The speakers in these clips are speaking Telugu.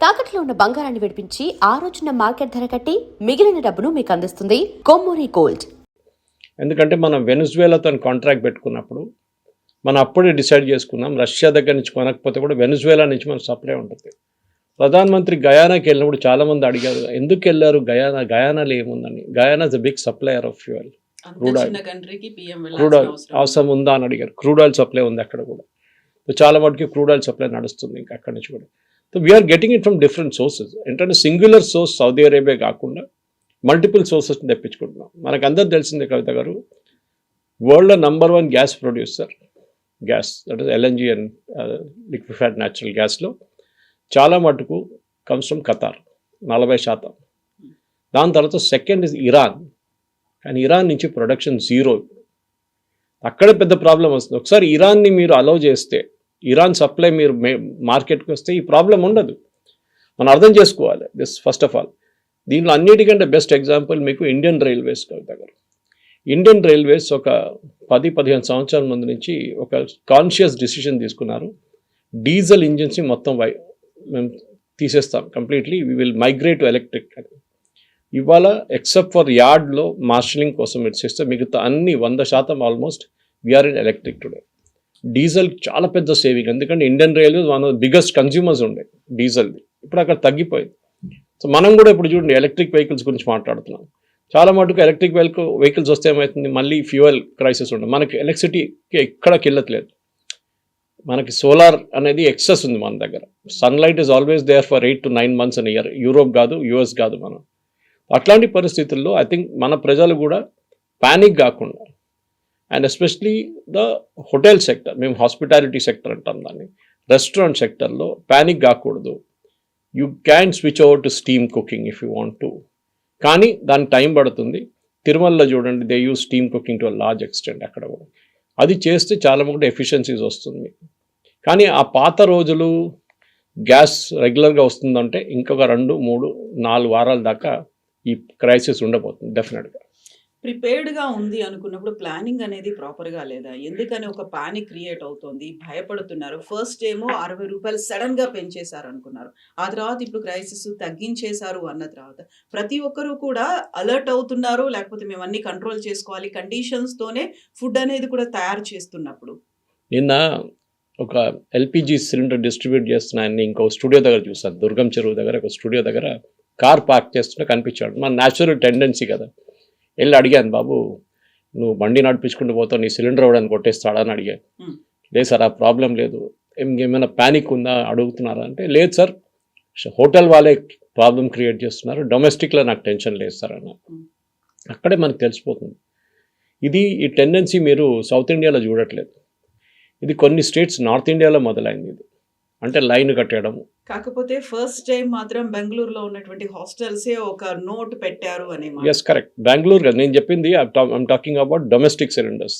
తాకట్లో ఉన్న బంగారాన్ని విడిపించి ఆ రోజున మార్కెట్ ధర కట్టి మిగిలిన డబ్బును మీకు అందిస్తుంది కొమ్మూరి గోల్డ్. ఎందుకంటే మనం వెనిజువేలాతో కాంట్రాక్ట్ పెట్టుకున్నప్పుడు మనం అప్పుడే డిసైడ్ చేసుకున్నాం రష్యా దగ్గర నుంచి కొనకపోతే కూడా వెనిజువేలా నుంచి మన సప్లై ఉంటుంది. ప్రధానమంత్రి గయానాకి వెళ్ళినప్పుడు చాలామంది అడిగారు ఎందుకు వెళ్ళారు గయానాలో ఏముందని. Guyana is a big supplier of fuel. Crude oil అవసరం ఉందా అని అడిగారు. క్రూడ్ ఆయిల్ సప్లై ఉంది అక్కడ కూడా. చాలా మటుకు క్రూడ్ ఆయిల్ సప్లై నడుస్తుంది ఇంకా అక్కడి నుంచి కూడా. So we are getting it from different sources. ఏంటంటే సింగులర్ సోర్స్ సౌదీ అరేబియా కాకుండా మల్టిపుల్ సోర్సెస్ తెప్పించుకుంటున్నాం. మనకు అందరు తెలిసిందే కవిత గారు, వరల్డ్లో #1 gas producer, gas that is LNG and liquefied natural గ్యాస్లో చాలా మటుకు కమ్స్ ఫ్రమ్ ఖతార్ 40%. దాని తర్వాత సెకండ్ ఇస్ ఇరాన్. కానీ ఇరాన్ నుంచి ప్రొడక్షన్ జీరో. అక్కడే పెద్ద ప్రాబ్లం వస్తుంది. ఒకసారి ఇరాన్ని మీరు అలౌ చేస్తే, ఇరాన్ సప్లై మీరు మార్కెట్కి వస్తే ఈ ప్రాబ్లం ఉండదు. మనం అర్థం చేసుకోవాలి దిస్ ఫస్ట్ ఆఫ్ ఆల్. దీంట్లో అన్నిటికంటే బెస్ట్ ఎగ్జాంపుల్ మీకు Indian Railways Kavitha garu. Indian Railways ఒక 10-15 సంవత్సరాల ముందు నుంచి ఒక కాన్షియస్ డిసిషన్ తీసుకున్నారు. డీజిల్ ఇంజిన్స్ని మొత్తం మేము తీసేస్తాం completely, we will migrate to electric. ఇవాళ ఎక్సెప్ట్ ఫర్ యార్డ్లో మార్షలింగ్ కోసం ఇట్సిస్తే మిగతా అన్ని 100% almost we are in electric today. Diesel చాలా పెద్ద సేవింగ్, ఎందుకంటే Indian Railways one of the biggest consumers ఉండే డీజిల్ది. ఇప్పుడు అక్కడ తగ్గిపోయింది. సో మనం కూడా ఇప్పుడు చూడండి ఎలక్ట్రిక్ వెహికల్స్ గురించి మాట్లాడుతున్నాం. చాలా మటుకు ఎలక్ట్రిక్ వెహికల్స్ వస్తే ఏమవుతుంది, మళ్ళీ ఫ్యూయల్ క్రైసిస్ ఉండదు. మనకి ఎలక్ట్రిసిటీకి ఎక్కడ కిల్లట్లేదు. మనకి సోలార్ అనేది ఎక్సెస్ ఉంది మన దగ్గర. Sunlight is always there for 8 to 9 months in year. Europe కాదు, యూఎస్ కాదు మనం. అట్లాంటి పరిస్థితుల్లో ఐ థింక్ మన ప్రజలు కూడా ప్యానిక్ కాకుండా, and especially the hotel sector, మేము హాస్పిటాలిటీ సెక్టర్ అంటాం దాన్ని, రెస్టారెంట్ సెక్టర్లో ప్యానిక్ కాకూడదు. You can switch over to steam cooking if you want to. కానీ దానికి టైం పడుతుంది. తిరుమలలో చూడండి, they use steam cooking to a large extent. అక్కడ కూడా అది చేస్తే చాలా మటుకు ఎఫిషియన్సీస్ వస్తుంది. కానీ ఆ పాత రోజులు గ్యాస్ రెగ్యులర్గా వస్తుందంటే ఇంకొక 2-3-4 వారాల దాకా ఈ క్రైసిస్ ఉండబోతుంది డెఫినెట్గా. ప్రిపేర్డ్గా ఉంది అనుకున్నప్పుడు ప్లానింగ్ అనేది ప్రాపర్గా లేదా? ఎందుకని ఒక పానిక్ క్రియేట్ అవుతుంది, భయపడుతున్నారు. ఫస్ట్ ఏమో ₹60 సడన్గా పెంచేశారు అనుకున్నారు, ఆ తర్వాత ఇప్పుడు క్రైసిస్ తగ్గించేశారు అన్న తర్వాత ప్రతి ఒక్కరూ కూడా అలర్ట్ అవుతున్నారు. లేకపోతే మేము అన్ని కంట్రోల్ చేసుకోవాలి కండిషన్స్తోనే ఫుడ్ అనేది కూడా తయారు చేస్తున్నప్పుడు. నిన్న ఒక ఎల్పిజి సిలిండర్ డిస్ట్రిబ్యూట్ చేస్తున్నాయని ఇంకో స్టూడియో దగ్గర చూస్తాను, దుర్గం చెరువు దగ్గర ఒక స్టూడియో దగ్గర కార్ పార్క్ చేస్తుంటే కనిపించాడు. మన న్యాచురల్ టెండెన్సీ కదా. వెళ్ళి అడిగాను, బాబు నువ్వు బండి నడిపించుకుంటూ పోతావు, నీ సిలిండర్ అవ్వడానికి కొట్టేస్తాడా అని అడిగాను. లేదు సార్, ఆ ప్రాబ్లం లేదు, ఏమైనా ప్యానిక్ ఉందా అడుగుతున్నారా అంటే, లేదు సార్ హోటల్ వాళ్ళే ప్రాబ్లం క్రియేట్ చేస్తున్నారు, డొమెస్టిక్లో నాకు టెన్షన్ లేదు సార్ అన్నారు. అక్కడే మనకు తెలిసిపోతుంది. ఈ టెండెన్సీ మీరు సౌత్ ఇండియాలో చూడట్లేదు. ఇది కొన్ని స్టేట్స్ నార్త్ ఇండియాలో మొదలైంది. ఇది అంటే లైన్ కట్టడం. కాకపోతే ఫస్ట్ టైం మాత్రం బెంగళూరులో ఉన్నటువంటి హాస్టల్సే ఒక నోట్ పెట్టారు అని. ఎస్ కరెక్ట్, బెంగళూరు కదా నేను చెప్పింది. I'm talking about domestic cylinders.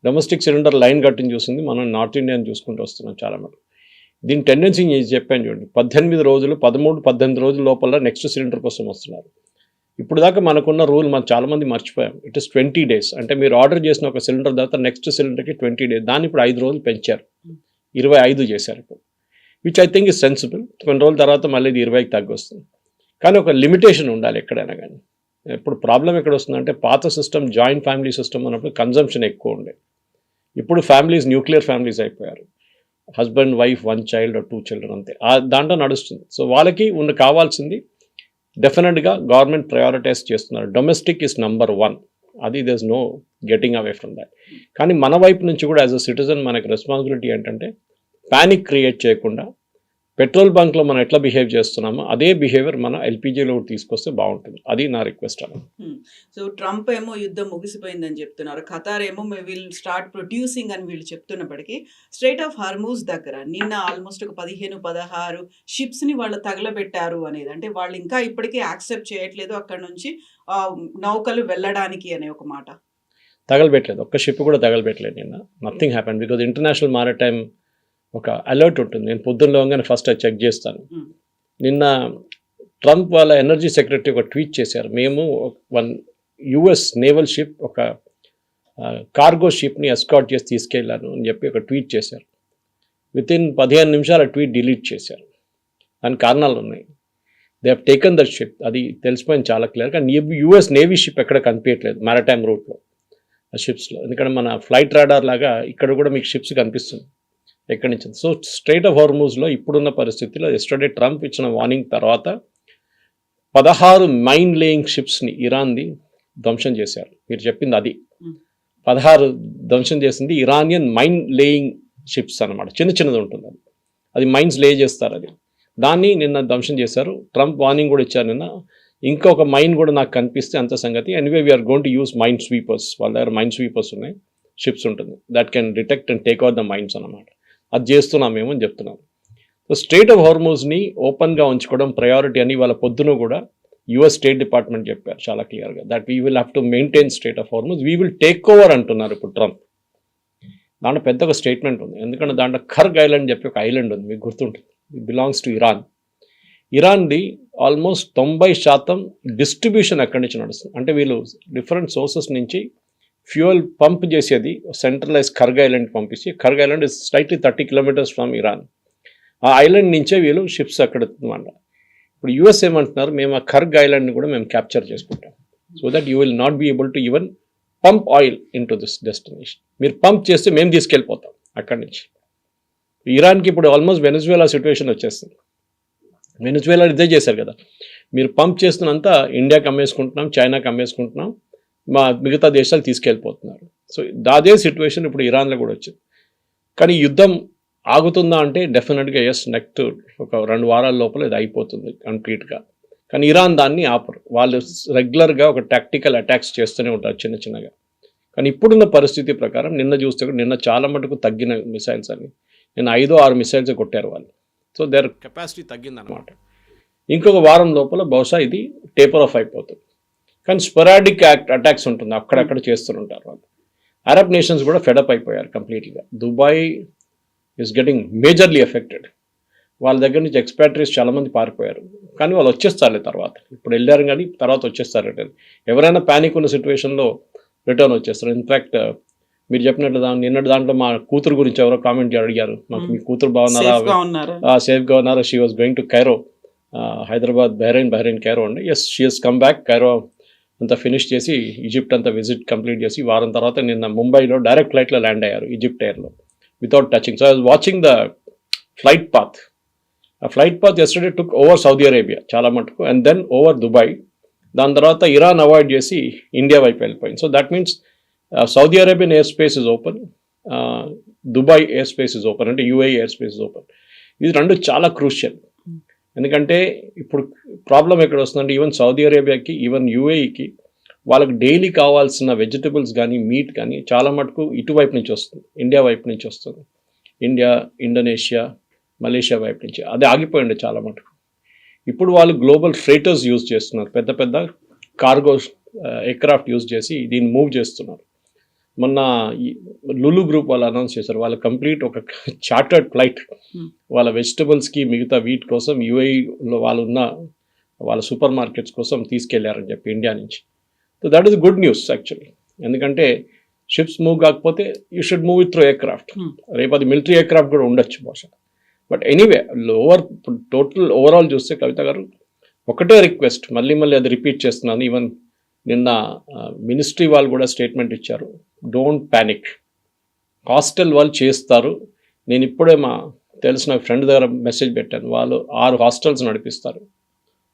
Domestic cylinder line cutting చూసింది మనం నార్త్ ఇండియాని చూసుకుంటూ వస్తున్నాం చాలా మటుకు. దీని టెండెన్సీ చెప్పాను చూడండి, 18 రోజులు 13-18 రోజుల లోపల నెక్స్ట్ సిలిండర్ కోసం వస్తున్నారు. ఇప్పుడు దాకా మనకున్న రూల్ మనం చాలామంది మర్చిపోయాం. It is 20 days. అంటే మీరు ఆర్డర్ చేసిన ఒక సిలిండర్ తర్వాత నెక్స్ట్ సిలిండర్కి 20 days. దాన్ని ఇప్పుడు 5 రోజులు పెంచారు, 25 చేశారు ఇప్పుడు, which I think is sensible. కొన్ని రోజుల తర్వాత మళ్ళీ ఇది 20కి తగ్గొస్తుంది. కానీ ఒక లిమిటేషన్ ఉండాలి ఎక్కడైనా కానీ. ఇప్పుడు ప్రాబ్లం ఎక్కడ వస్తుందంటే, పాత సిస్టమ్ జాయింట్ ఫ్యామిలీ సిస్టమ్ అన్నప్పుడు కన్జంప్షన్ ఎక్కువ ఉండే. ఇప్పుడు ఫ్యామిలీస్ న్యూక్లియర్ ఫ్యామిలీస్ అయిపోయారు. Husband, wife, 1 child or 2 children అంతే. దాంట్లో నడుస్తుంది. సో వాళ్ళకి కావాల్సింది డెఫినెట్గా గవర్నమెంట్ ప్రయారిటైజ్ చేస్తున్నారు. Domestic is #1. అది there is no getting away from that. కానీ మన వైపు నుంచి కూడా యాజ్ అ సిటిజన్ మనకి రెస్పాన్సిబిలిటీ ఏంటంటే, ప్యానిక్ క్రియేట్ చేయకుండా పెట్రోల్ బంక్లో మనం ఎట్లా బిహేవ్ చేస్తున్నామో అదే బిహేవియర్ మన ఎల్పిజీలో తీసుకొస్తే బాగుంటుంది. అది నా రిక్వెస్ట్ అన్న. సో ట్రంప్ ఏమో యుద్ధం ముగిసిపోయిందని చెప్తున్నారు, ఖతార్ ఏమో విల్ స్టార్ట్ ప్రొడ్యూసింగ్ అని వీళ్ళు చెప్తున్నప్పటికీ స్ట్రైట్ ఆఫ్ హార్మూజ్ దగ్గర నిన్న ఆల్మోస్ట్ ఒక 15-16 షిప్స్ని వాళ్ళు తగలబెట్టారు అనేది. అంటే వాళ్ళు ఇంకా ఇప్పటికీ యాక్సెప్ట్ చేయట్లేదు అక్కడ నుంచి నౌకలు వెళ్ళడానికి అనే ఒక మాట. తగలబెట్టలేదు, ఒక్క షిప్ కూడా తగలబెట్టలేదు నిన్న. Nothing happen because international maritime ఒక అలర్ట్ ఉంటుంది. నేను పొద్దున్నలోగానే ఫస్ట్ అది చెక్ చేస్తాను. నిన్న ట్రంప్ వాళ్ళ ఎనర్జీ సెక్రటరీ ఒక ట్వీట్ చేశారు, మేము 1 US నేవల్ షిప్ ఒక కార్గో షిప్ని ఎస్కార్ట్ చేసి తీసుకెళ్ళాను అని చెప్పి ఒక ట్వీట్ చేశారు. వితిన్ 15 నిమిషాలు ఆ ట్వీట్ డిలీట్ చేశారు. దానికి కారణాలు ఉన్నాయి. They have taken that ship, అది తెలిసిపోయింది చాలా క్లియర్. కానీ యుఎస్ నేవీ షిప్ ఎక్కడ కనిపించట్లేదు మ్యారటైమ్ రూట్లో ఆ షిప్స్లో. ఎందుకంటే మన ఫ్లైట్ రాడార్ లాగా ఇక్కడ కూడా మీకు షిప్స్ కనిపిస్తుంది ఎక్కడి నుంచి. సో స్ట్రైట్ ఆఫ్ హార్మూజ్లో ఇప్పుడున్న పరిస్థితిలో ఎస్టర్డే ట్రంప్ ఇచ్చిన వార్నింగ్ తర్వాత 16 మైన్ లేయింగ్ షిప్స్ని ఇరాన్ది ధ్వంసం చేశారు. మీరు చెప్పింది అది 16 ధ్వంసం చేసింది ఇరానియన్ మైన్ లేయింగ్ షిప్స్ అనమాట. చిన్నది ఉంటుంది అది మైన్స్ లే చేస్తారు. అది దాన్ని నిన్న ధ్వంసం చేశారు. ట్రంప్ వార్నింగ్ కూడా ఇచ్చారు నిన్న, ఇంకొక మైన్ కూడా నాకు కనిపిస్తే అంత సంగతి. Anyway we are going to use mine sweepers, వాళ్ళ దగ్గర మైన్ స్వీపర్స్ ఉన్నాయి, షిప్స్ ఉంటుంది that can detect and take out the mines అనమాట. అది చేస్తున్నాం మేము అని చెప్తున్నాం. సో స్ట్రైట్ ఆఫ్ హార్మూజ్ని ఓపెన్గా ఉంచుకోవడం ప్రయారిటీ అని వాళ్ళ పొద్దున కూడా యుఎస్ స్టేట్ డిపార్ట్మెంట్ చెప్పారు చాలా క్లియర్గా, that we will have to maintain state of Hormuz, we will take over అంటున్నారు ఇప్పుడు ట్రంప్. దాంట్లో పెద్ద ఒక స్టేట్మెంట్ ఉంది, ఎందుకంటే దాంట్లో ఖర్గ్ ఐలాండ్ చెప్పి ఒక ఐలాండ్ ఉంది, మీకు గుర్తుంటుంది, ఇట్ బిలాంగ్స్ టు ఇరాన్. ఇరాన్ది ఆల్మోస్ట్ 90% డిస్ట్రిబ్యూషన్ అక్కడి నుంచి నడుస్తుంది. అంటే వీళ్ళు డిఫరెంట్ సోర్సెస్ నుంచి ఫ్యూయల్ పంప్ చేసేది సెంట్రలైజ్ ఖర్గ్ ఐలాండ్ పంపించి, Kharg island is slightly 30 kilometres from Iran. ఆ ఐలాండ్ నుంచే వీళ్ళు షిప్స్ అక్కడ అనమాట. ఇప్పుడు యూఎస్ ఏమంటున్నారు, మేము ఆ ఖర్గ్ ఐలాండ్ని కూడా మేము క్యాప్చర్ చేసుకుంటాం, so that you will not be able to even pump oil into this destination. మీరు పంప్ చేస్తే మేము తీసుకెళ్ళిపోతాం అక్కడి నుంచి. ఇరాన్కి ఇప్పుడు ఆల్మోస్ట్ వెనెజువేలా సిచ్యువేషన్ వచ్చేస్తుంది. వెనెజువేలా ఇదే చేశారు కదా, మీరు పంప్ చేస్తున్నంత ఇండియాకి అమ్మేసుకుంటున్నాం, చైనాకి అమ్మేసుకుంటున్నాం, మా మిగతా దేశాలు తీసుకెళ్ళిపోతున్నారు. సో అదే సిచ్యువేషన్ ఇప్పుడు ఇరాన్లో కూడా వచ్చింది. కానీ యుద్ధం ఆగుతుందా అంటే డెఫినెట్గా ఎస్, నెక్స్ట్ ఒక 2 వారాల లోపల ఇది అయిపోతుంది కంప్లీట్గా. కానీ ఇరాన్ దాన్ని ఆపరు, వాళ్ళు రెగ్యులర్గా ఒక టాక్టికల్ అటాక్స్ చేస్తూనే ఉంటారు చిన్నగా. కానీ ఇప్పుడున్న పరిస్థితి ప్రకారం నిన్న చూస్తే నిన్న చాలా మటుకు తగ్గిన మిసైల్స్ అని, నిన్న 5-6 మిసైల్స్ కొట్టారు వాళ్ళు. సో దేర్ కెపాసిటీ తగ్గిందనమాట. ఇంకొక వారం లోపల బహుశా ఇది టేపర్ ఆఫ్ అయిపోతుంది. కానీ స్పొరాడిక్ అటాక్స్ ఉంటుంది, అక్కడక్కడ చేస్తుంటారు వాళ్ళు. అరబ్ నేషన్స్ కూడా ఫెడప్ అయిపోయారు కంప్లీట్గా. Dubai is getting majorly affected. వాళ్ళ దగ్గర నుంచి ఎక్స్పాట్రీస్ చాలామంది పారిపోయారు, కానీ వాళ్ళు వచ్చేస్తారులే తర్వాత. ఇప్పుడు వెళ్ళారు కానీ తర్వాత వచ్చేస్తారు రిటర్న్. ఎవరైనా ప్యానిక్ ఉన్న సిచ్యువేషన్లో రిటర్న్ వచ్చేస్తారు. ఇన్ఫ్యాక్ట్ మీరు చెప్పినట్లు నిన్నటి దాంట్లో మా కూతురు గురించి ఎవరో కామెంట్ అడిగారు, మాకు మీ కూతురు బాగున్నారా, సేఫ్గా ఉన్నారా, she was going to Cairo, Hyderabad Bahrain Cairo అండి. Yes, she has come back. Cairo అంతా ఫినిష్ చేసి ఈజిప్ట్ అంతా విజిట్ కంప్లీట్ చేసి వారం తర్వాత నిన్న ముంబైలో డైరెక్ట్ ఫ్లైట్లో ల్యాండ్ అయ్యారు ఈజిప్ట్ ఎయిర్లో without touching. So I was watching the flight path. ఆ flight path yesterday took over Saudi Arabia చాలా మటుకు, అండ్ దెన్ ఓవర్ దుబాయ్. దాని తర్వాత ఇరాన్ అవాయిడ్ చేసి ఇండియా వైపు వెళ్ళిపోయింది. So that means Saudi Arabian air space is open, Dubai air space is open, అంటే UAE air space is open. ఇది రెండు చాలా క్రూషియల్. ఎందుకంటే ఇప్పుడు ప్రాబ్లం ఎక్కడ వస్తుందంటే ఈవెన్ సౌదీ అరేబియాకి, ఈవెన్ యూఏఈకి వాళ్ళకి డైలీ కావాల్సిన వెజిటబుల్స్ కానీ మీట్ కానీ చాలా మటుకు ఇటువైపు నుంచి వస్తుంది, ఇండియా వైపు నుంచి వస్తుంది. ఇండియా, ఇండోనేషియా, మలేషియా వైపు నుంచి అది ఆగిపోయింది చాలా మటుకు. ఇప్పుడు వాళ్ళు గ్లోబల్ ఫ్రేటర్స్ యూజ్ చేస్తున్నారు, పెద్ద కార్గో ఎయిర్క్రాఫ్ట్ యూజ్ చేసి దీన్ని మూవ్ చేస్తున్నారు. మొన్న లులు గ్రూప్ వాళ్ళు అనౌన్స్ చేశారు, వాళ్ళ కంప్లీట్ ఒక చార్టర్డ్ ఫ్లైట్ వాళ్ళ వెజిటబుల్స్కి మిగతా వీట్ కోసం యూఏఈలో వాళ్ళ సూపర్ మార్కెట్స్ కోసం తీసుకెళ్లారని చెప్పి ఇండియా నుంచి. So that is good news actually. ఎందుకంటే షిప్స్ మూవ్ కాకపోతే you should move it through aircraft. రేపు అది మిలిటరీ ఎయిర్క్రాఫ్ట్ కూడా ఉండొచ్చు బహుశా. బట్ ఎనీవే టోటల్ ఓవరాల్ చూస్తే కవిత గారు ఒకటే రిక్వెస్ట్, మళ్ళీ అది రిపీట్ చేస్తున్నాను. ఈవెన్ నిన్న మినిస్ట్రీ వాళ్ళు కూడా స్టేట్మెంట్ ఇచ్చారు, డోంట్ ప్యానిక్, హాస్టల్ వాళ్ళు చేస్తారు. నేను ఇప్పుడే మా తెలిసిన ఫ్రెండ్ దగ్గర మెసేజ్ పెట్టాను, వాళ్ళు 6 హాస్టల్స్ నడిపిస్తారు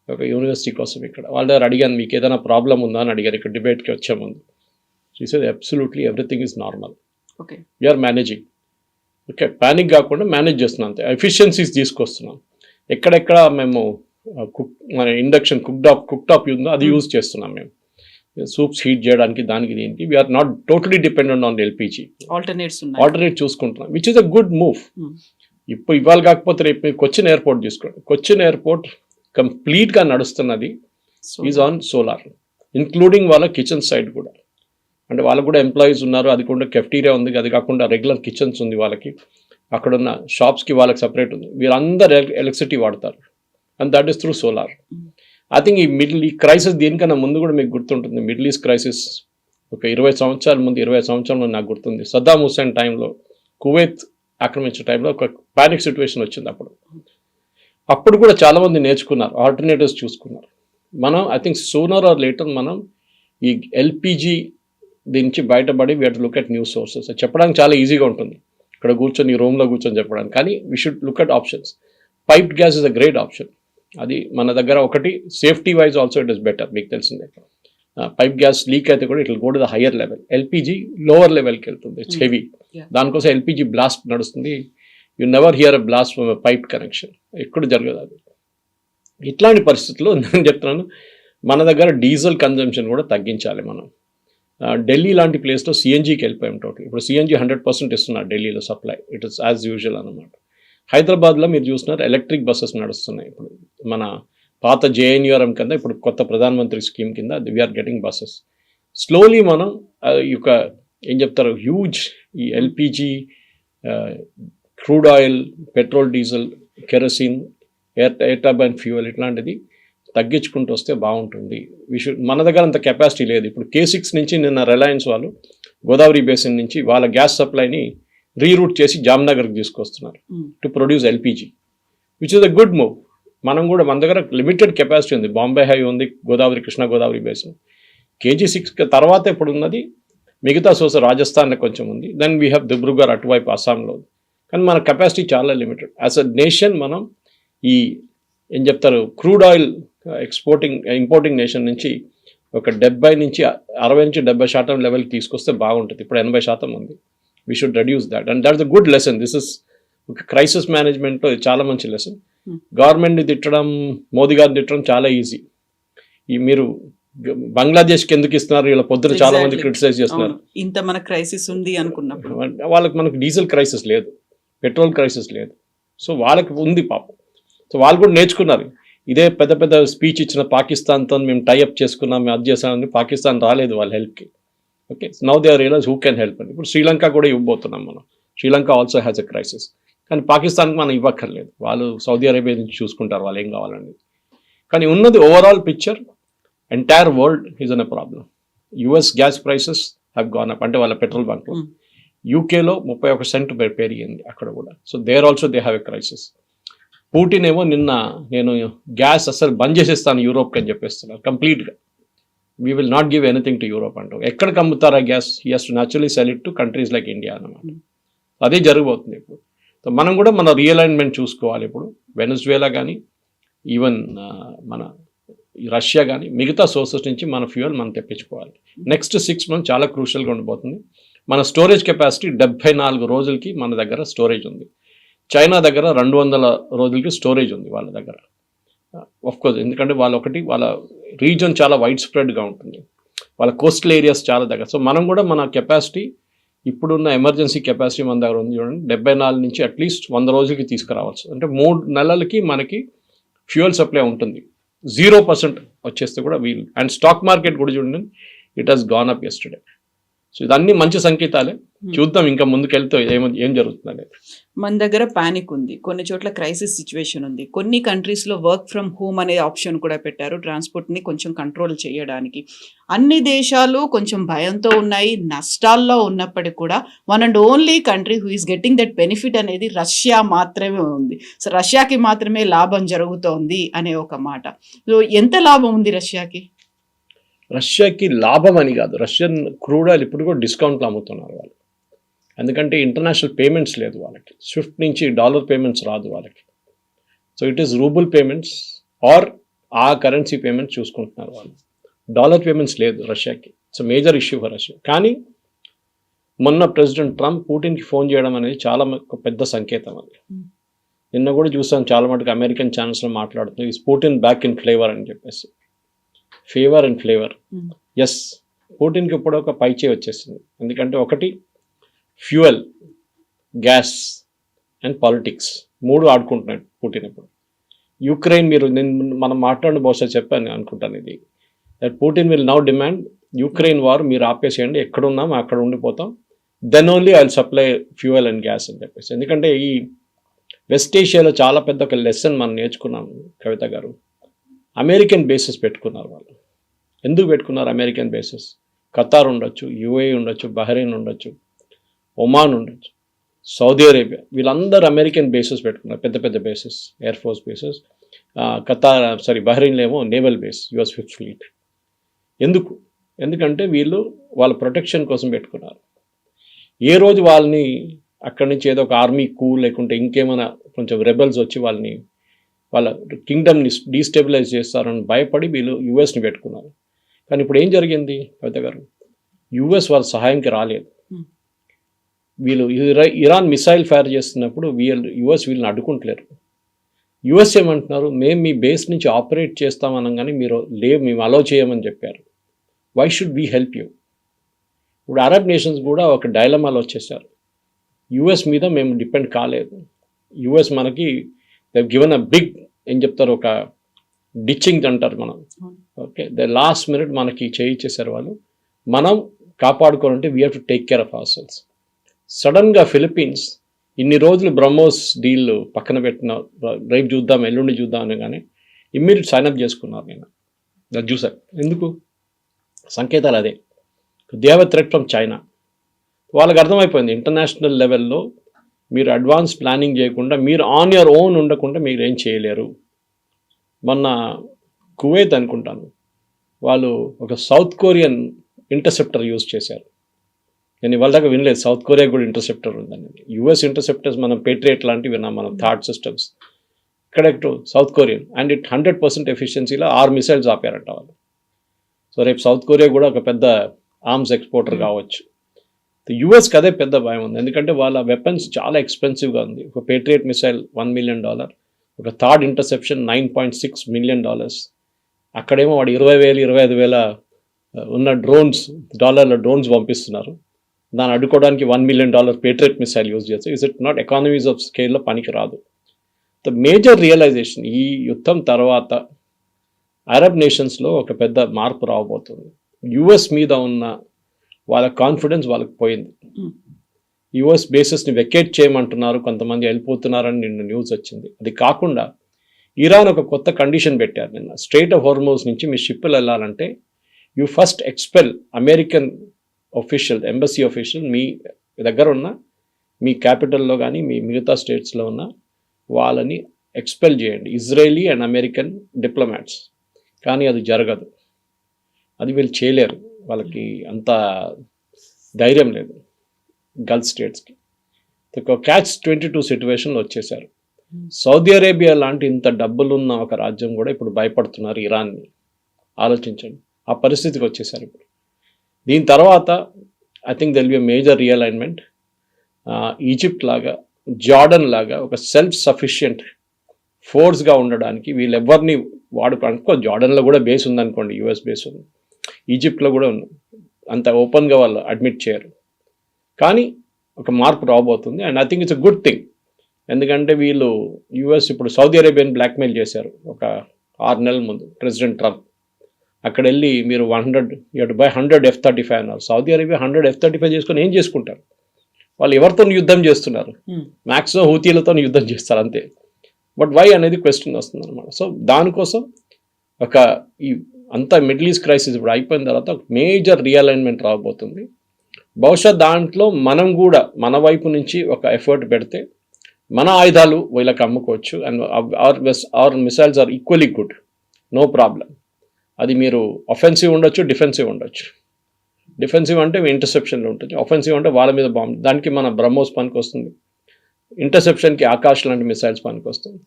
ఒక యూనివర్సిటీ కోసం ఇక్కడ. వాళ్ళ దగ్గర అడిగాను, మీకు ఏదైనా ప్రాబ్లం ఉందా అని అడిగారు ఇక్కడ డిబేట్కి వచ్చే ముందు. She said absolutely everything is normal, we are managing. Okay, panic కాకుండా మేనేజ్ చేస్తున్నాం అంతే, ఎఫిషియన్సీస్ తీసుకొస్తున్నాం. ఎక్కడెక్కడ మేము మన ఇండక్షన్ కుక్టాప్ ఉందో అది యూజ్ చేస్తున్నాం మేము, సూప్స్ హీట్ చేయడానికి దానికి దీనికి. We are not totally dependent on LPG, alternate చూసుకుంటున్నాం, which is a good move. ఇప్పుడు ఇవాళ కాకపోతే రేపు మీరు కొచ్చిన్ ఎయిర్పోర్ట్ చూసుకోండి, కొచ్చిన్ ఎయిర్పోర్ట్ కంప్లీట్గా నడుస్తున్నది ఈజ్ ఆన్ సోలార్, ఇంక్లూడింగ్ వాళ్ళ కిచెన్ సైడ్ కూడా. అంటే వాళ్ళకు కూడా ఎంప్లాయీస్ ఉన్నారు, అది కూడా కెఫ్టీరియా ఉంది, అది కాకుండా రెగ్యులర్ కిచెన్స్ ఉంది వాళ్ళకి, అక్కడున్న షాప్స్కి వాళ్ళకి సపరేట్ ఉంది. వీళ్ళందరూ ఎలక్ట్రిసిటీ వాడతారు, and that is through solar. I think ఈ క్రైసిస్ దీనికన్నా ముందు కూడా మీకు గుర్తుంటుంది, మిడిల్ ఈస్ట్ క్రైసిస్ ఒక 20 సంవత్సరాల ముందు, 20 సంవత్సరాల ముందు నాకు గుర్తుంది, సద్దాం హుస్సేన్ టైంలో కువైత్ ఆక్రమించిన టైంలో ఒక పానిక్ సిచ్యువేషన్ వచ్చింది. అప్పుడు అప్పుడు కూడా చాలామంది నేర్చుకున్నారు, ఆల్టర్నేటివ్స్ చూసుకున్నారు. మనం I think sooner or later మనం ఈ ఎల్పిజి దీని నుంచి బయటపడి we have to look at new sources. చెప్పడానికి చాలా ఈజీగా ఉంటుంది ఇక్కడ కూర్చొని రూమ్లో కూర్చొని చెప్పడానికి, కానీ we should look at options. Piped gas is a great option. అది మన దగ్గర ఒకటి safety wise also it is better. మీకు తెలిసిందే పైప్ గ్యాస్ లీక్ అయితే కూడా it will go to the higher level. LPG lower లెవెల్కి వెళ్తుంది, ఇట్స్ హెవీ. దానికోసం ఎల్పిజి బ్లాస్ట్ నడుస్తుంది. You never here a blast from a pipe connection, ఎక్కడ జరగదు అది. ఇట్లాంటి పరిస్థితుల్లో నేను చెప్తున్నాను మన దగ్గర డీజిల్ కన్జంప్షన్ కూడా తగ్గించాలి మనం. ఢిల్లీ లాంటి ప్లేస్లో సిఎన్జికి వెళ్ళిపోయాం టోటల్. ఇప్పుడు సిఎన్జి 100% ఇస్తున్నారు ఢిల్లీలో supply, it is as usual అనమాట. హైదరాబాద్లో మీరు చూస్తున్నారు ఎలక్ట్రిక్ బస్సెస్ నడుస్తున్నాయి. ఇప్పుడు మన పాత జేఎన్యూఆర్ఎం కింద ఇప్పుడు కొత్త ప్రధానమంత్రి స్కీమ్ కింద వీఆర్ గెటింగ్ బస్సెస్. స్లోలీ మనం ఈ యొక్క ఏం చెప్తారు హ్యూజ్ ఈ LPG, crude oil, petrol, diesel, kerosene, air turbine fuel ఇట్లాంటిది తగ్గించుకుంటూ వస్తే బాగుంటుంది. మన దగ్గర అంత కెపాసిటీ లేదు. ఇప్పుడు K6 నుంచి నిన్న రిలయన్స్ వాళ్ళు గోదావరి బేసిన్ నుంచి వాళ్ళ గ్యాస్ సప్లైని రీరూట్ చేసి జామ్నగర్కి తీసుకొస్తున్నారు to produce LPG, which is a good move. మనం కూడా మన దగ్గర లిమిటెడ్ కెపాసిటీ ఉంది. బాంబే హై ఉంది, గోదావరి, కృష్ణా గోదావరి బేసిన్. KG6 తర్వాత ఇప్పుడు ఉన్నది మిగతా సోర్స్ రాజస్థాన్లో కొంచెం ఉంది. దెన్ వీ హ్యావ్ దిబ్రూగర్ అటువైపు అస్సాంలో. కానీ మన కెపాసిటీ చాలా లిమిటెడ్. యాజ్ అ నేషన్ మనం ఈ ఏం చెప్తారు క్రూడ్ ఆయిల్ ఇంపోర్టింగ్ నేషన్ నుంచి ఒక 60 నుంచి 70% లెవెల్కి తీసుకొస్తే బాగుంటుంది. ఇప్పుడు 80% ఉంది. We should reduce that, and that's a good lesson. This is ఒక క్రైసిస్ మేనేజ్మెంట్లో చాలా మంచి లెసన్. గవర్నమెంట్ని తిట్టడం, మోదీ గారిని తిట్టడం చాలా ఈజీ. ఈ మీరు బంగ్లాదేశ్కి ఎందుకు ఇస్తున్నారు, వీళ్ళ పొద్దున చాలా మంది క్రిటిసైజ్ చేస్తున్నారు. ఇంత మన క్రైసిస్ ఉంది అనుకున్నప్పుడు మనకు డీజిల్ క్రైసిస్ లేదు, పెట్రోల్ క్రైసిస్ లేదు. సో వాళ్ళకి ఉంది పాపం. సో వాళ్ళు కూడా నేర్చుకున్నారు. ఇదే పెద్ద పెద్ద స్పీచ్ ఇచ్చిన పాకిస్తాన్తో మేము టైఅప్ చేసుకున్నాం, మేము అది చేసామని పాకిస్తాన్ రాలేదు వాళ్ళ హెల్ప్కి. Okay, now they are realise who can help అని. ఇప్పుడు శ్రీలంక కూడా ఇవ్వబోతున్నాం మనం. Sri Lanka also has a crisis. కానీ పాకిస్తాన్కి మనం ఇవ్వక్కర్లేదు, వాళ్ళు సౌదీ అరేబియా నుంచి చూసుకుంటారు వాళ్ళు ఏం కావాలండి. కానీ ఉన్నది overall picture entire world is an a problem. US gas prices have gone up, అంటే వాళ్ళ పెట్రోల్ బంక్లో. యూకేలో 31 సెంట్ పెరిగింది అక్కడ కూడా. So there also they have a crisis. Putin ఏమో నిన్న నేను గ్యాస్ అసలు బంద్ చేసేస్తాను యూరోప్కి అని చెప్పేస్తున్నారు కంప్లీట్గా. We will not give anything to Europe అంటారు. ఎక్కడికి అమ్ముతారా gas? He has to naturally sell it to countries like India అన్నమాట. అదే జరగబోతుంది ఇప్పుడు. సో మనం కూడా మన రియలైన్మెంట్ చూసుకోవాలి. ఇప్పుడు వెనెజువేలా కానీ ఈవెన్ మన రష్యా కానీ మిగతా సోర్సెస్ నుంచి మన ఫ్యూయల్ మనం తెప్పించుకోవాలి. నెక్స్ట్ 6 months చాలా క్రూషియల్గా ఉండిపోతుంది. మన స్టోరేజ్ కెపాసిటీ 74 రోజులకి మన దగ్గర స్టోరేజ్ ఉంది. చైనా దగ్గర 200 రోజులకి స్టోరేజ్ ఉంది వాళ్ళ దగ్గర. కోర్స్ ఎందుకంటే వాళ్ళ రీజన్ చాలా వైడ్ స్ప్రెడ్గా ఉంటుంది, వాళ్ళ కోస్టల్ ఏరియాస్ చాలా దగ్గర. సో మనం కూడా మన కెపాసిటీ ఇప్పుడున్న ఎమర్జెన్సీ కెపాసిటీ మన దగ్గర ఉంది చూడండి, 74 నుంచి అట్లీస్ట్ 100 రోజులకి తీసుకురావాల్సి. అంటే 3 నెలలకి మనకి ఫ్యూయల్ సప్లై ఉంటుంది. 0% వచ్చేస్తే కూడా వీలు. అండ్ స్టాక్ మార్కెట్ కూడా చూడండి, it has gone up yesterday. So ఇదన్నీ మంచి సంకేతాలే. చూద్దాం ఇంకా ముందుకెళ్తే ఏం జరుగుతుంది అనేది. మన దగ్గర పానిక్ ఉంది, కొన్ని చోట్ల క్రైసిస్ సిచ్యువేషన్ ఉంది. కొన్ని కంట్రీస్లో వర్క్ ఫ్రమ్ హోమ్ అనే ఆప్షన్ కూడా పెట్టారు ట్రాన్స్పోర్ట్ని కొంచెం కంట్రోల్ చేయడానికి. అన్ని దేశాలు కొంచెం భయంతో ఉన్నాయి, నష్టాల్లో ఉన్నప్పటికీ కూడా one and only country who is getting that benefit అనేది రష్యా మాత్రమే ఉంది. సో రష్యాకి మాత్రమే లాభం జరుగుతోంది అనే ఒక మాట. సో ఎంత లాభం ఉంది రష్యాకి? రష్యాకి లాభం అని కాదు, రష్యన్ క్రూడ్ ఆయిల్ ఇప్పుడు కూడా డిస్కౌంట్లో అమ్ముతున్నారు వాళ్ళు. ఎందుకంటే ఇంటర్నేషనల్ పేమెంట్స్ లేదు వాళ్ళకి, స్విఫ్ట్ నుంచి డాలర్ పేమెంట్స్ రాదు వాళ్ళకి. So it is rouble payments or ఆ కరెన్సీ పేమెంట్స్ చూసుకుంటున్నారు వాళ్ళు. డాలర్ పేమెంట్స్ లేదు రష్యాకి. It's major issue for Russia. కానీ మొన్న ప్రెసిడెంట్ ట్రంప్ పుటిన్కి ఫోన్ చేయడం అనేది చాలా పెద్ద సంకేతం అది. నిన్న కూడా చూసాం చాలా మటుకు అమెరికన్ ఛానల్స్లో మాట్లాడుతుంది, is Putin back in flavour అని చెప్పేసి. ఫేవర్ అండ్ ఫ్లేవర్, ఎస్, పుటిన్కి ఇప్పుడు ఒక పైచే వచ్చేసింది. ఎందుకంటే ఒకటి ఫ్యూయల్, గ్యాస్ అండ్ పాలిటిక్స్ 3 ఆడుకుంటున్నాడు పుటిన్ ఇప్పుడు. యుక్రెయిన్ మనం మాట్లాడిన బహుశా చెప్పాను అనుకుంటాను ఇది, that Putin will now demand Ukraine war మీరు ఆపేసేయండి, ఎక్కడున్నాం అక్కడ ఉండిపోతాం, then only I will supply fuel and gas అని చెప్పేసి. ఎందుకంటే ఈ వెస్ట్ ఏషియాలో చాలా పెద్ద ఒక లెసన్ మనం నేర్చుకున్నాం కవిత గారు. అమెరికన్ బేసెస్ పెట్టుకున్నారు వాళ్ళు. ఎందుకు పెట్టుకున్నారు అమెరికన్ బేసెస్? ఖతార్ ఉండొచ్చు, యుఏఈ ఉండొచ్చు, బహ్రెయిన్ ఉండొచ్చు, ఒమాన్ ఉండొచ్చు. సౌదీ అరేబియా, వీళ్ళందరూ అమెరికన్ బేసెస్ పెట్టుకున్నారు, పెద్ద పెద్ద బేసెస్, ఎయిర్ ఫోర్స్ బేసెస్. బహ్రెయిన్లో ఏమో naval base, US fifth fleet. ఎందుకంటే వీళ్ళు వాళ్ళ ప్రొటెక్షన్ కోసం పెట్టుకున్నారు. ఏ రోజు వాళ్ళని అక్కడి నుంచి ఏదో ఒక ఆర్మీ లేకుంటే ఇంకేమైనా కొంచెం రెబల్స్ వచ్చి వాళ్ళ కింగ్డమ్ని డీస్టెబిలైజ్ చేస్తారని భయపడి వీళ్ళు యుఎస్ని పెట్టుకున్నారు. కానీ ఇప్పుడు ఏం జరిగింది కవిత గారు, యుఎస్ వాళ్ళ సహాయంకి రాలేదు. వీళ్ళు ఇరాన్ మిసైల్ ఫైర్ చేస్తున్నప్పుడు యుఎస్ వీళ్ళని అడ్డుకుంటలేరు. యుఎస్ ఏమంటున్నారు, మేము మీ బేస్ నుంచి ఆపరేట్ చేస్తామనగానే మేము అలౌ చేయమని చెప్పారు. Why should we help you? ఇప్పుడు అరబ్ నేషన్స్ కూడా ఒక డైలమాలో వచ్చేసారు. యుఎస్ మీద మేము డిపెండ్ కాలేదు. యుఎస్ మనకి గివెన్ అ బిగ్ ఏం చెప్తారు, ఒక డిచ్చింగ్ అంటారు మనం. ఓకే, ద లాస్ట్ మినిట్ మనకి చేయించేశారు వాళ్ళు. మనం కాపాడుకోవాలంటే we have to take care of our cells. సడన్గా ఫిలిప్పీన్స్ ఇన్ని రోజులు బ్రహ్మోస్ డీల్ పక్కన పెట్టిన, రేపు చూద్దాం ఎల్లుండి చూద్దాం అనగానే ఇమ్మీడియట్ సైన్అప్ చేసుకున్నారు. నేను అది చూసాను. ఎందుకు? సంకేతాలు అదే, they have a threat from China. వాళ్ళకి అర్థమైపోయింది ఇంటర్నేషనల్ లెవెల్లో మీరు అడ్వాన్స్ ప్లానింగ్ చేయకుండా, మీరు ఆన్ యువర్ ఓన్ ఉండకుండా మీరు ఏం చేయలేరు. మొన్న కువైత్ అనుకుంటాను, వాళ్ళు ఒక సౌత్ కొరియన్ ఇంటర్సెప్టర్ యూజ్ చేశారు. నేను వాళ్ళ దాకా వినలేదు సౌత్ కొరియా కూడా ఇంటర్సెప్టర్ ఉందని. యుఎస్ ఇంటర్సెప్టర్స్ మనం పేట్రియట్ లాంటివి విన్నాం, మనం థాట్ systems. Correct, South Korean, and it 100% ఎఫిషియన్సీలో 6 మిసైల్స్ ఆపారంట వాళ్ళు. సో రేపు సౌత్ కొరియా కూడా ఒక పెద్ద ఆర్మ్స్ ఎక్స్పోర్టర్ కావచ్చు. యుఎస్కి అదే పెద్ద భయం ఉంది, ఎందుకంటే వాళ్ళ వెపన్స్ చాలా ఎక్స్పెన్సివ్గా ఉంది. ఒక పేట్రియట్ మిసైల్ $1 million, ఒక థర్డ్ ఇంటర్సెప్షన్ $9.6 million. అక్కడేమో వాడు 20,000 25,000 ఉన్న డాలర్ల డ్రోన్స్ పంపిస్తున్నారు. దాన్ని అడ్డుకోవడానికి $1 million పేట్రియట్ మిసైల్ యూజ్ చేస్తారు. Is it not economies of స్కేల్లో పనికి రాదు. ద మేజర్ రియలైజేషన్, ఈ యుద్ధం తర్వాత అరబ్ నేషన్స్లో ఒక పెద్ద మార్పు రాబోతుంది. యుఎస్ మీద ఉన్న వాళ్ళ కాన్ఫిడెన్స్ వాళ్ళకి పోయింది. యుఎస్ బేసెస్ని వెకేట్ చేయమంటున్నారు, కొంతమంది వెళ్ళిపోతున్నారని నిన్న న్యూస్ వచ్చింది. అది కాకుండా ఇరాన్ ఒక కొత్త కండిషన్ పెట్టారు నిన్న. స్ట్రైట్ ఆఫ్ హార్మోజ్ నుంచి మీ షిప్పులు వెళ్ళాలంటే you first expel American official, embassy official మీ దగ్గర ఉన్న, మీ క్యాపిటల్లో కానీ మీ మిగతా స్టేట్స్లో ఉన్న వాళ్ళని ఎక్స్పెల్ చేయండి, ఇజ్రాయలీ అండ్ అమెరికన్ డిప్లొమాట్స్. కానీ అది జరగదు, అది వీళ్ళు చేయలేరు, వాళ్ళకి అంత ధైర్యం లేదు గల్ఫ్ స్టేట్స్కి. catch-22 సిచ్యువేషన్లో వచ్చేసారు. సౌదీ అరేబియా లాంటి ఇంత డబ్బులున్న ఒక రాజ్యం కూడా ఇప్పుడు భయపడుతున్నారు ఇరాన్ని. ఆలోచించండి, ఆ పరిస్థితికి వచ్చేసారు ఇప్పుడు. దీని తర్వాత I think they'll be a major realignment. Egypt లాగా, జార్డన్ లాగా ఒక సెల్ఫ్ సఫిషియంట్ ఫోర్స్గా ఉండడానికి వీళ్ళెవరిని అనుకో. జార్డన్లో కూడా బేస్ ఉందనుకోండి, యుఎస్ బేస్ ఉంది, ఈజిప్ట్లో కూడా ఉంది, అంత ఓపెన్గా వాళ్ళు అడ్మిట్ చేయరు. కానీ ఒక మార్పు రాబోతుంది, and I think it's a good thing. ఎందుకంటే వీళ్ళు యుఎస్ ఇప్పుడు సౌదీ అరేబియాని బ్లాక్మెయిల్ చేశారు ఒక 6 నెలల ముందు ప్రెసిడెంట్ ట్రంప్. అక్కడ వెళ్ళి మీరు 100 F-35 అన్నారు. సౌదీ అరేబియా 100 F-35 చేసుకొని ఏం చేసుకుంటారు? వాళ్ళు ఎవరితో యుద్ధం చేస్తున్నారు? మ్యాక్సిమం హూతీలతో యుద్ధం చేస్తారు అంతే. బట్ వై అనేది క్వశ్చన్ వస్తుంది అనమాట. సో దానికోసం ఈ అంతా మిడిల్ ఈస్ట్ క్రైసిస్ ఇప్పుడు అయిపోయిన తర్వాత ఒక మేజర్ రియలైన్మెంట్ రాబోతుంది. బహుశా దాంట్లో మనం కూడా మన వైపు నుంచి ఒక ఎఫర్ట్ పెడితే మన ఆయుధాలు వీళ్ళకి అమ్ముకోవచ్చు. And our missiles are equally good, no problem. అది మీరు అఫెన్సివ్ ఉండొచ్చు, డిఫెన్సివ్ ఉండొచ్చు. డిఫెన్సివ్ అంటే ఇంటర్సెప్షన్లో ఉంటుంది, అఫెన్సివ్ అంటే వాళ్ళ మీద బాంబు. దానికి మన బ్రహ్మోస్ పనికి వస్తుంది, ఇంటర్సెప్షన్కి ఆకాశ్ లాంటి మిసైల్స్ పనికి వస్తుంది.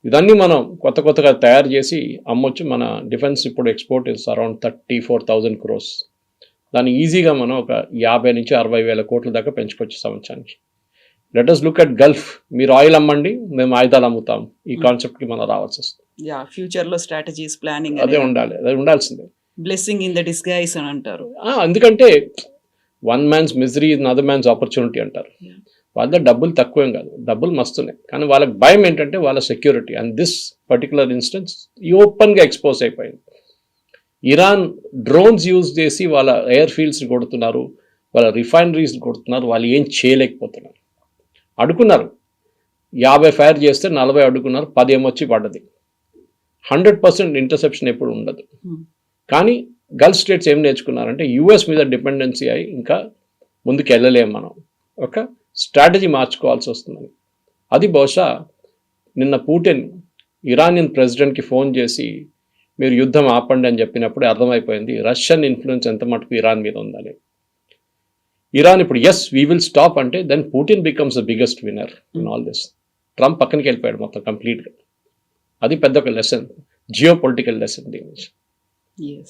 ఇదన్నీ మనం కొత్తగా తయారు చేసి అమ్మొచ్చు. మన డిఫెన్స్ ఇప్పుడు ఎక్స్పోర్ట్ ఇస్ అరౌండ్ 34,000 crores. దాన్ని ఈజీగా మనం ఒక 50 నుంచి 60,000 కోట్ల దాకా పెంచుకోవచ్చు సంవత్సరానికి. Let us look at Gulf. మీరు ఆయిల్ అమ్మండి, మేము ఆయుధాలు అమ్ముతాం. ఈ కాన్సెప్ట్కి మనం రావాల్సి వస్తుంది. ఫ్యూచర్లో స్ట్రాటజీస్ ప్లానింగ్ అదే ఉండాలి, అది ఉండాల్సిందే. బ్లెస్సింగ్ ఇన్ ద డిస్గైస్ అని అంటారు. ఎందుకంటే one man's misery is other man's opportunity అంటారు. వాళ్ళ డబ్బులు తక్కువేం కాదు, డబ్బులు మస్తున్నాయి, కానీ వాళ్ళకి భయం ఏంటంటే వాళ్ళ security. And this particular instance ఓపెన్గా ఎక్స్పోజ్ అయిపోయింది. ఇరాన్ డ్రోన్స్ యూజ్ చేసి వాళ్ళ ఎయిర్ ఫీల్డ్స్ కొడుతున్నారు, వాళ్ళ రిఫైనరీస్ కొడుతున్నారు, వాళ్ళు ఏం చేయలేకపోతున్నారు. అడుగున్నారు 50 ఫైర్ చేస్తే 40 అడ్డుకున్నారు, 10 ఏమొచ్చి పడ్డది. 100% ఇంటర్సెప్షన్ ఎప్పుడు ఉండదు. కానీ గల్ఫ్ స్టేట్స్ ఏం నేర్చుకున్నారంటే యుఎస్ మీద డిపెండెన్సీ అయి ఇంకా ముందుకు వెళ్ళలేము మనం. స్ట్రాటజీ మార్చుకోవాల్సి వస్తుందని. అది బహుశా నిన్న పుటిన్ ఇరానియన్ ప్రెసిడెంట్కి ఫోన్ చేసి మీరు యుద్ధం ఆపండి అని చెప్పినప్పుడు అర్థమైపోయింది రష్యన్ ఇన్ఫ్లుయెన్స్ ఎంత మటుకు ఇరాన్ మీద ఉందని. ఇరాన్ ఇప్పుడు ఎస్ వీ విల్ స్టాప్ అంటే then Putin becomes the biggest winner in all this. Trump పక్కనకి వెళ్ళిపోయాడు మొత్తం కంప్లీట్గా. అది పెద్ద ఒక లెసన్, జియో పొలిటికల్ లెసన్ దీని నుంచి. Yes.